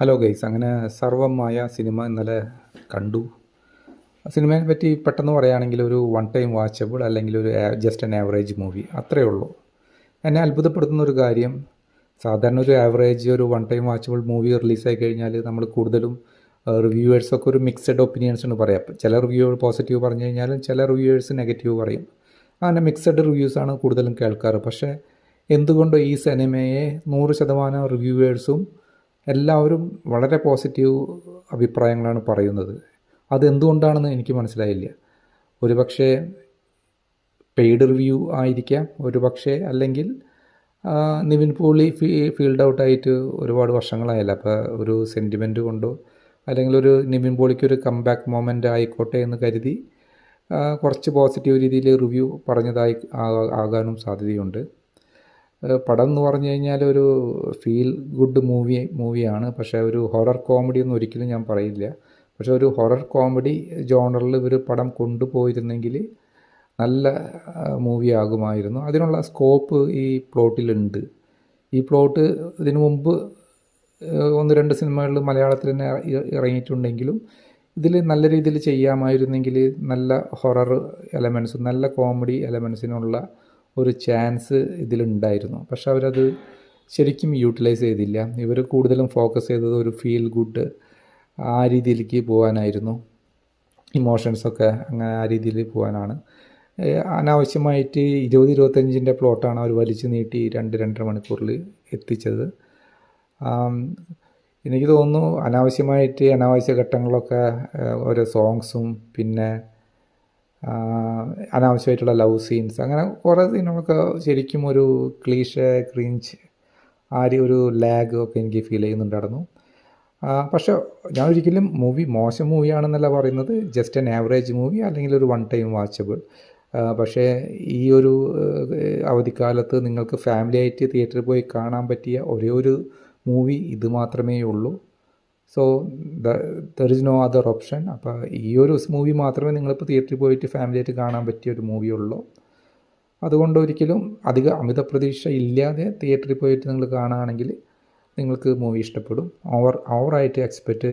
Hello guys, അങ്ങനെ സർവമായ cinema ഇന്നലെ കണ്ടു. സിനിമയെ പറ്റി പെട്ടെന്ന് പറയുകയാണെങ്കിൽ ഒരു വൺ ടൈം വാച്ചബിൾ അല്ലെങ്കിൽ ഒരു ജസ്റ്റ് ആൻ ആവറേജ് മൂവി, അത്രയേ ഉള്ളൂ. എന്നെ അത്ഭുതപ്പെടുത്തുന്ന ഒരു കാര്യം, സാധാരണ ഒരു ആവറേജ് ഒരു വൺ ടൈം വാച്ചബിൾ മൂവി റിലീസായി കഴിഞ്ഞാൽ നമ്മൾ കൂടുതലും റിവ്യൂവേഴ്സൊക്കെ ഒരു മിക്സഡ് ഒപ്പീനിയൻസ് എന്ന് പറയാം. ചില റിവ്യൂവർ പോസിറ്റീവ് പറഞ്ഞു കഴിഞ്ഞാലും ചില റിവ്യൂവേഴ്സ് നെഗറ്റീവ് പറയും. അങ്ങനെ മിക്സഡ് റിവ്യൂസാണ് കൂടുതലും കേൾക്കാറ്. പക്ഷേ എന്തുകൊണ്ടോ ഈ സിനിമയെ 100% റിവ്യൂവേഴ്സും എല്ലാവരും വളരെ പോസിറ്റീവ് അഭിപ്രായങ്ങളാണ് പറയുന്നത്. അതെന്തുകൊണ്ടാണെന്ന് എനിക്ക് മനസ്സിലായില്ല. ഒരു പക്ഷേ പെയ്ഡ് റിവ്യൂ ആയിരിക്കാം, ഒരു പക്ഷേ അല്ലെങ്കിൽ നിവിൻ പോളി ഫീൽഡ് ഔട്ടായിട്ട് ഒരുപാട് വർഷങ്ങളായല്ലോ. അപ്പോൾ ഒരു സെൻറ്റിമെൻറ്റ് കൊണ്ടോ അല്ലെങ്കിൽ ഒരു നിവിൻ പോളിക്കൊരു കംബാക്ക് മൊമെൻ്റ് ആയിക്കോട്ടെ എന്ന് കരുതി കുറച്ച് പോസിറ്റീവ് രീതിയിൽ റിവ്യൂ പറഞ്ഞതായി ആകാനും സാധ്യതയുണ്ട്. പടം എന്ന് പറഞ്ഞു കഴിഞ്ഞാൽ ഒരു ഫീൽ ഗുഡ് മൂവിയാണ്. പക്ഷേ ഒരു ഹൊറർ കോമഡി ഒന്നും ഒരിക്കലും ഞാൻ പറയില്ല. പക്ഷേ ഒരു ഹൊറർ കോമഡി ജോണറിൽ ഇവർ പടം കൊണ്ടുപോയിരുന്നെങ്കിൽ നല്ല മൂവി ആകുമായിരുന്നു. അതിനുള്ള സ്കോപ്പ് ഈ പ്ലോട്ടിലുണ്ട്. ഈ പ്ലോട്ട് ഇതിനു മുമ്പ് 1-2 സിനിമകളിൽ മലയാളത്തിൽ തന്നെ ഇറങ്ങിയിട്ടുണ്ടെങ്കിലും ഇതിൽ നല്ല രീതിയിൽ ചെയ്യാമായിരുന്നെങ്കിൽ നല്ല ഹൊറർ എലമെൻസും നല്ല കോമഡി എലമെൻസിനുള്ള ഒരു ചാൻസ് ഇതിലുണ്ടായിരുന്നു. പക്ഷെ അവരത് ശരിക്കും യൂട്ടിലൈസ് ചെയ്തില്ല. ഇവർ കൂടുതലും ഫോക്കസ് ചെയ്തത് ഒരു ഫീൽ ഗുഡ് ആ രീതിയിലേക്ക് പോകാനായിരുന്നു. ഇമോഷൻസൊക്കെ അങ്ങനെ ആ രീതിയിൽ പോകാനാണ്. അനാവശ്യമായിട്ട് 20-25 പ്ലോട്ടാണ് അവർ വലിച്ചു നീട്ടി 2-2.5 മണിക്കൂറിൽ എത്തിച്ചത്. എനിക്ക് തോന്നുന്നു അനാവശ്യ ഘട്ടങ്ങളൊക്കെ ഓരോ സോങ്സും പിന്നെ അനാവശ്യമായിട്ടുള്ള ലവ് സീൻസ്, അങ്ങനെ കുറേ സീനുകളൊക്കെ ശരിക്കും ഒരു ക്രീഞ്ച് ഒരു ലാഗ് ഒക്കെ എനിക്ക് ഫീൽ ചെയ്യുന്നുണ്ടായിരുന്നു. പക്ഷേ ഞാൻ ഒരിക്കലും മോശം മൂവിയാണെന്നല്ല പറയുന്നത്. ജസ്റ്റ് ആൻ ആവറേജ് മൂവി അല്ലെങ്കിൽ ഒരു വൺ ടൈം വാച്ചബിൾ. പക്ഷേ ഈ ഒരു അവധിക്കാലത്ത് നിങ്ങൾക്ക് ഫാമിലി ആയിട്ട് തിയേറ്ററിൽ പോയി കാണാൻ പറ്റിയ ഒരേ ഒരു മൂവി ഇത് മാത്രമേ ഉള്ളൂ. So there is no other option. അപ്പോൾ ഈ ഒരു മൂവി മാത്രമേ നിങ്ങളിപ്പോൾ തിയേറ്ററിൽ പോയിട്ട് ഫാമിലി ആയിട്ട് കാണാൻ പറ്റിയ ഒരു മൂവിയുള്ളൂ. അതുകൊണ്ട് ഒരിക്കലും അമിത പ്രതീക്ഷ ഇല്ലാതെ തിയേറ്ററിൽ പോയിട്ട് നിങ്ങൾ കാണുകയാണെങ്കിൽ നിങ്ങൾക്ക് മൂവി ഇഷ്ടപ്പെടും. ഓവറായിട്ട് എക്സ്പെക്റ്റ്